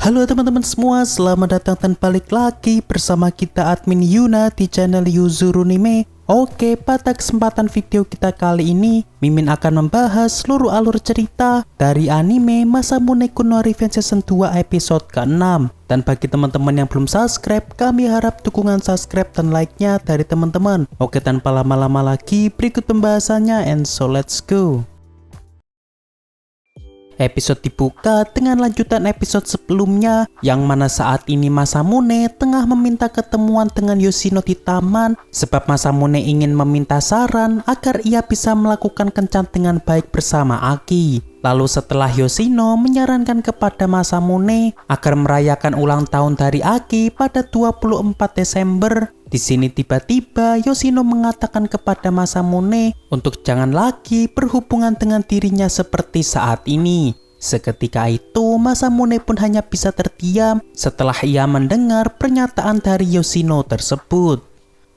Halo teman-teman semua, selamat datang dan balik lagi bersama kita admin Yuna di channel Yuzurunime. Oke, pada kesempatan video kita kali ini, Mimin akan membahas seluruh alur cerita dari anime Masamune no Revenge Season 2 episode ke-6. Dan bagi teman-teman yang belum subscribe, kami harap dukungan subscribe dan like-nya dari teman-teman. Oke, tanpa lama-lama lagi, berikut pembahasannya and so let's go. Episode dibuka dengan lanjutan episode sebelumnya, yang mana saat ini Masamune tengah meminta ketemuan dengan Yoshino di taman, sebab Masamune ingin meminta saran agar ia bisa melakukan kencan dengan baik bersama Aki. Lalu setelah Yoshino menyarankan kepada Masamune agar merayakan ulang tahun dari Aki pada 24 Desember, di sini tiba-tiba Yoshino mengatakan kepada Masamune untuk jangan lagi berhubungan dengan dirinya seperti saat ini. Seketika itu Masamune pun hanya bisa terdiam setelah ia mendengar pernyataan dari Yoshino tersebut.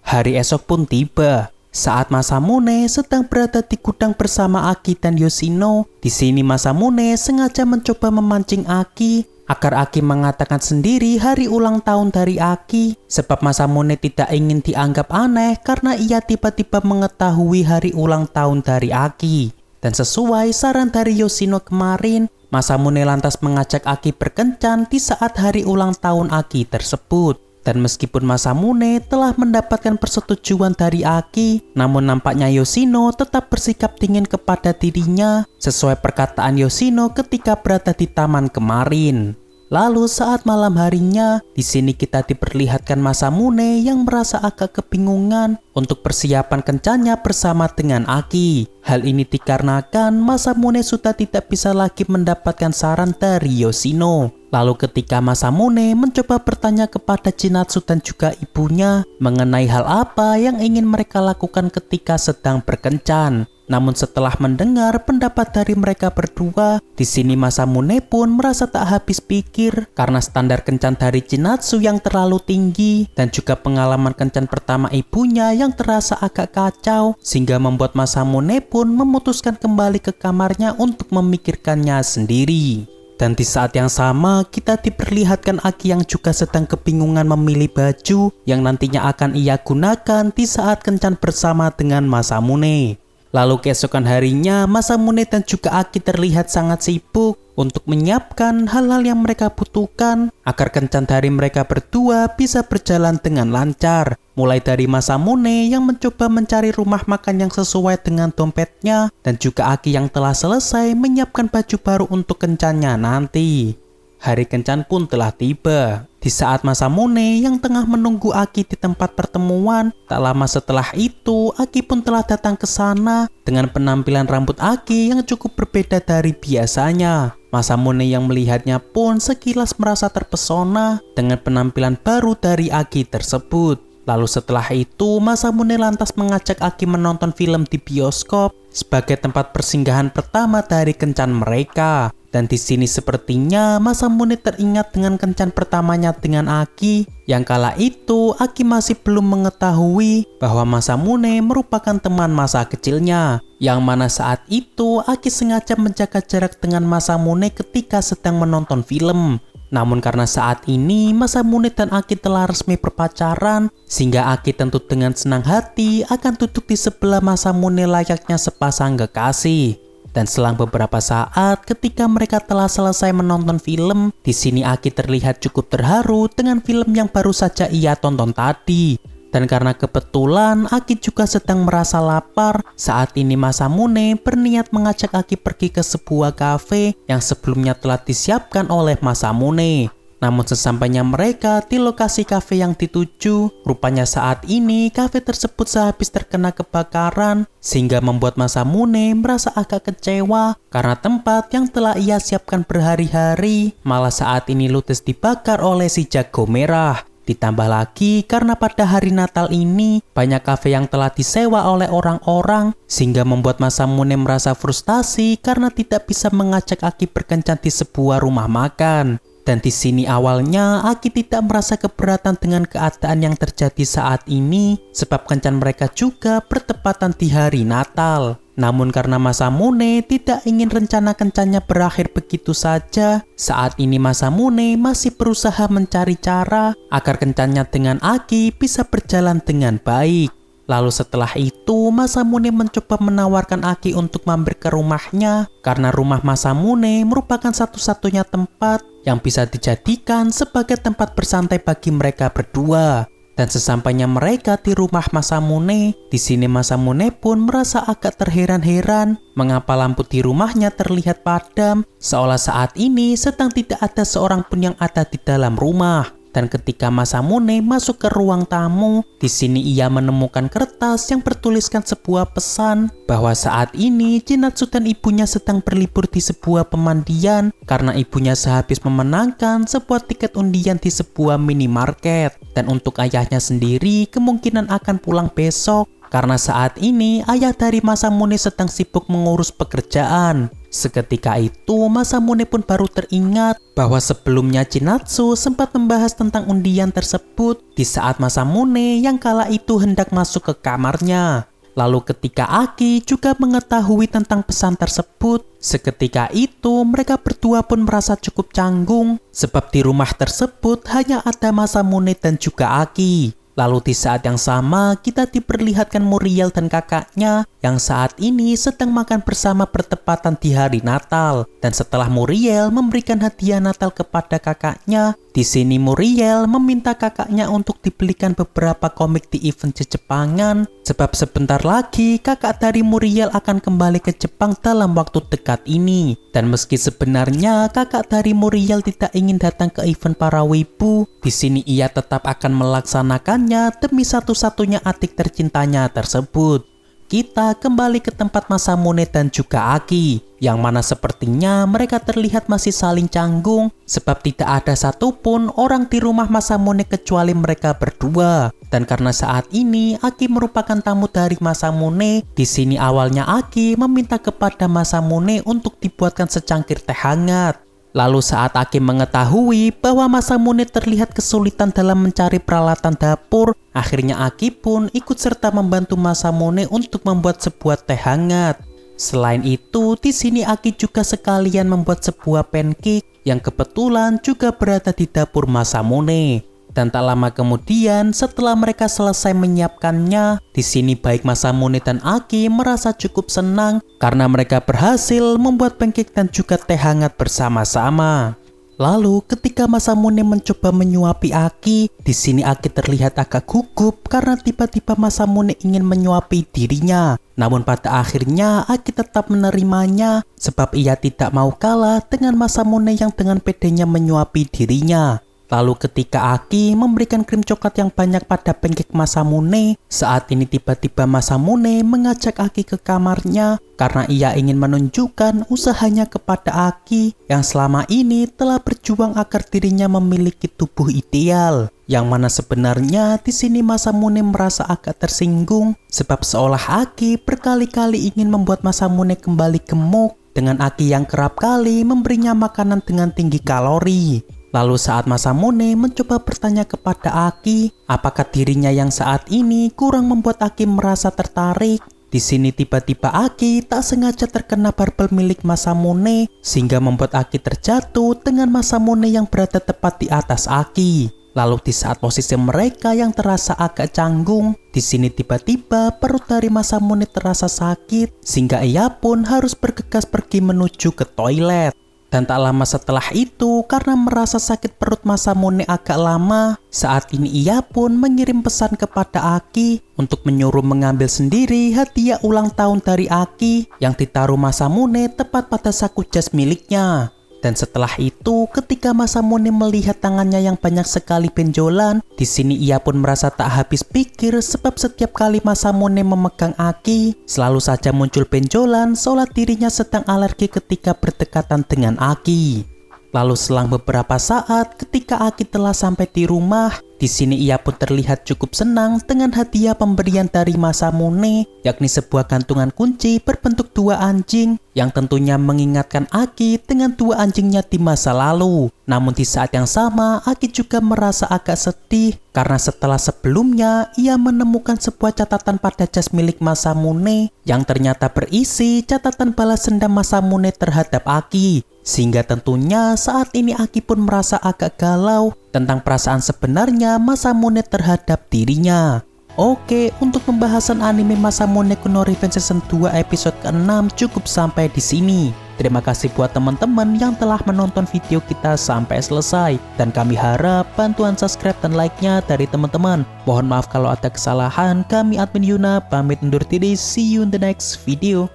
Hari esok pun tiba. Saat Masamune sedang berada di gudang bersama Aki dan Yoshino, di sini Masamune sengaja mencoba memancing Aki agar Aki mengatakan sendiri hari ulang tahun dari Aki, sebab Masamune tidak ingin dianggap aneh karena ia tiba-tiba mengetahui hari ulang tahun dari Aki. Dan sesuai saran dari Yoshino kemarin, Masamune lantas mengajak Aki berkencan di saat hari ulang tahun Aki tersebut. Dan meskipun Masamune telah mendapatkan persetujuan dari Aki, namun nampaknya Yoshino tetap bersikap dingin kepada dirinya sesuai perkataan Yoshino ketika berada di taman kemarin. Lalu saat malam harinya, di sini kita diperlihatkan Masamune yang merasa agak kebingungan untuk persiapan kencannya bersama dengan Aki. Hal ini dikarenakan Masamune sudah tidak bisa lagi mendapatkan saran dari Yoshino. Lalu ketika Masamune mencoba bertanya kepada Chinatsu dan juga ibunya mengenai hal apa yang ingin mereka lakukan ketika sedang berkencan. Namun setelah mendengar pendapat dari mereka berdua, di sini Masamune pun merasa tak habis pikir karena standar kencan dari Chinatsu yang terlalu tinggi dan juga pengalaman kencan pertama ibunya yang terasa agak kacau, sehingga membuat Masamune pun memutuskan kembali ke kamarnya untuk memikirkannya sendiri. Dan di saat yang sama, kita diperlihatkan Aki yang juga sedang kebingungan memilih baju yang nantinya akan ia gunakan di saat kencan bersama dengan Masamune. Lalu keesokan harinya, Masamune dan juga Aki terlihat sangat sibuk untuk menyiapkan hal-hal yang mereka butuhkan agar kencan dari mereka berdua bisa berjalan dengan lancar. Mulai dari Masamune yang mencoba mencari rumah makan yang sesuai dengan dompetnya, dan juga Aki yang telah selesai menyiapkan baju baru untuk kencannya nanti. Hari kencan pun telah tiba. Di saat Masamune yang tengah menunggu Aki di tempat pertemuan, tak lama setelah itu Aki pun telah datang ke sana dengan penampilan rambut Aki yang cukup berbeda dari biasanya. Masamune yang melihatnya pun sekilas merasa terpesona dengan penampilan baru dari Aki tersebut. Lalu setelah itu Masamune lantas mengajak Aki menonton film di bioskop sebagai tempat persinggahan pertama dari kencan mereka. Dan di sini sepertinya Masamune teringat dengan kencan pertamanya dengan Aki, yang kala itu Aki masih belum mengetahui bahwa Masamune merupakan teman masa kecilnya, yang mana saat itu Aki sengaja menjaga jarak dengan Masamune ketika sedang menonton film. Namun karena saat ini Masamune dan Aki telah resmi berpacaran, sehingga Aki tentu dengan senang hati akan duduk di sebelah Masamune layaknya sepasang kekasih. Dan selang beberapa saat ketika mereka telah selesai menonton film, di sini Aki terlihat cukup terharu dengan film yang baru saja ia tonton tadi. Dan karena kebetulan Aki juga sedang merasa lapar, saat ini Masamune berniat mengajak Aki pergi ke sebuah kafe yang sebelumnya telah disiapkan oleh Masamune. Namun sesampainya mereka di lokasi kafe yang dituju, rupanya saat ini kafe tersebut sehabis terkena kebakaran, sehingga membuat Masamune merasa agak kecewa karena tempat yang telah ia siapkan berhari-hari malah saat ini ludes dibakar oleh si jago merah. Ditambah lagi karena pada hari Natal ini banyak kafe yang telah disewa oleh orang-orang, sehingga membuat Masamune merasa frustasi karena tidak bisa mengajak Aki berkencan di sebuah rumah makan. Dan di sini awalnya Aki tidak merasa keberatan dengan keadaan yang terjadi saat ini, sebab kencan mereka juga bertepatan di hari Natal. Namun karena Masamune tidak ingin rencana kencannya berakhir begitu saja, saat ini Masamune masih berusaha mencari cara agar kencannya dengan Aki bisa berjalan dengan baik. Lalu setelah itu Masamune mencoba menawarkan Aki untuk mampir ke rumahnya karena rumah Masamune merupakan satu-satunya tempat yang bisa dijadikan sebagai tempat bersantai bagi mereka berdua. Dan sesampainya mereka di rumah Masamune, di sini Masamune pun merasa agak terheran-heran mengapa lampu di rumahnya terlihat padam, seolah saat ini sedang tidak ada seorang pun yang ada di dalam rumah. Dan ketika Masamune masuk ke ruang tamu, di sini ia menemukan kertas yang bertuliskan sebuah pesan bahwa saat ini Chinatsu dan ibunya sedang berlibur di sebuah pemandian karena ibunya sehabis memenangkan sebuah tiket undian di sebuah minimarket. Dan untuk ayahnya sendiri kemungkinan akan pulang besok karena saat ini ayah dari Masamune sedang sibuk mengurus pekerjaan. Seketika itu Masamune pun baru teringat bahwa sebelumnya Chinatsu sempat membahas tentang undian tersebut di saat Masamune yang kala itu hendak masuk ke kamarnya. Lalu ketika Aki juga mengetahui tentang pesan tersebut, seketika itu mereka berdua pun merasa cukup canggung sebab di rumah tersebut hanya ada Masamune dan juga Aki. Lalu di saat yang sama kita diperlihatkan Muriel dan kakaknya yang saat ini sedang makan bersama bertepatan di hari Natal. Dan setelah Muriel memberikan hadiah Natal kepada kakaknya, di sini Muriel meminta kakaknya untuk dibelikan beberapa komik di event Jepangan sebab sebentar lagi kakak dari Muriel akan kembali ke Jepang dalam waktu dekat ini. Dan meski sebenarnya kakak dari Muriel tidak ingin datang ke event para wibu, di sini ia tetap akan melaksanakannya demi satu-satunya adik tercintanya tersebut. Kita kembali ke tempat Masamune dan juga Aki, yang mana sepertinya mereka terlihat masih saling canggung sebab tidak ada satupun orang di rumah Masamune kecuali mereka berdua. Dan karena saat ini Aki merupakan tamu dari Masamune, di sini awalnya Aki meminta kepada Masamune untuk dibuatkan secangkir teh hangat. Lalu saat Aki mengetahui bahwa Masamune terlihat kesulitan dalam mencari peralatan dapur, akhirnya Aki pun ikut serta membantu Masamune untuk membuat sebuah teh hangat. Selain itu, di sini Aki juga sekalian membuat sebuah pancake yang kebetulan juga berada di dapur Masamune. Dan tak lama kemudian setelah mereka selesai menyiapkannya, di sini baik Masamune dan Aki merasa cukup senang karena mereka berhasil membuat pancake dan juga teh hangat bersama-sama. Lalu ketika Masamune mencoba menyuapi Aki, di sini Aki terlihat agak gugup karena tiba-tiba Masamune ingin menyuapi dirinya. Namun pada akhirnya Aki tetap menerimanya sebab ia tidak mau kalah dengan Masamune yang dengan pedenya menyuapi dirinya. Lalu ketika Aki memberikan krim coklat yang banyak pada pancake Masamune, saat ini tiba-tiba Masamune mengajak Aki ke kamarnya karena ia ingin menunjukkan usahanya kepada Aki yang selama ini telah berjuang agar dirinya memiliki tubuh ideal. Yang mana sebenarnya di sini Masamune merasa agak tersinggung sebab seolah Aki berkali-kali ingin membuat Masamune kembali gemuk dengan Aki yang kerap kali memberinya makanan dengan tinggi kalori. Lalu saat Masamune mencoba bertanya kepada Aki, apakah dirinya yang saat ini kurang membuat Aki merasa tertarik. Di sini tiba-tiba Aki tak sengaja terkena barbel milik Masamune sehingga membuat Aki terjatuh dengan Masamune yang berada tepat di atas Aki. Lalu di saat posisi mereka yang terasa agak canggung, di sini tiba-tiba perut dari Masamune terasa sakit sehingga ia pun harus bergegas pergi menuju ke toilet. Dan tak lama setelah itu, karena merasa sakit perut Masamune agak lama, saat ini ia pun mengirim pesan kepada Aki untuk menyuruh mengambil sendiri hadiah ulang tahun dari Aki yang ditaruh Masamune tepat pada saku jas miliknya. Dan setelah itu, ketika Masamune melihat tangannya yang banyak sekali benjolan, di sini ia pun merasa tak habis pikir sebab setiap kali Masamune memegang Aki, selalu saja muncul benjolan seolah dirinya sedang alergi ketika berdekatan dengan Aki. Lalu selang beberapa saat ketika Aki telah sampai di rumah, Di sini ia pun terlihat cukup senang dengan hadiah pemberian dari Masamune, yakni sebuah gantungan kunci berbentuk dua anjing yang tentunya mengingatkan Aki dengan dua anjingnya di masa lalu. Namun di saat yang sama, Aki juga merasa agak sedih karena setelah sebelumnya ia menemukan sebuah catatan pada jas milik Masamune yang ternyata berisi catatan balas dendam Masamune terhadap Aki. Sehingga tentunya saat ini Aki pun merasa agak galau tentang perasaan sebenarnya Masamune terhadap dirinya. Oke, untuk pembahasan anime Masamune Kuno Revenge Season 2 episode ke-6 cukup sampai di sini. Terima kasih buat teman-teman yang telah menonton video kita sampai selesai. Dan kami harap bantuan subscribe dan like-nya dari teman-teman. Mohon maaf kalau ada kesalahan, kami admin Yuna pamit undur diri, see you in the next video.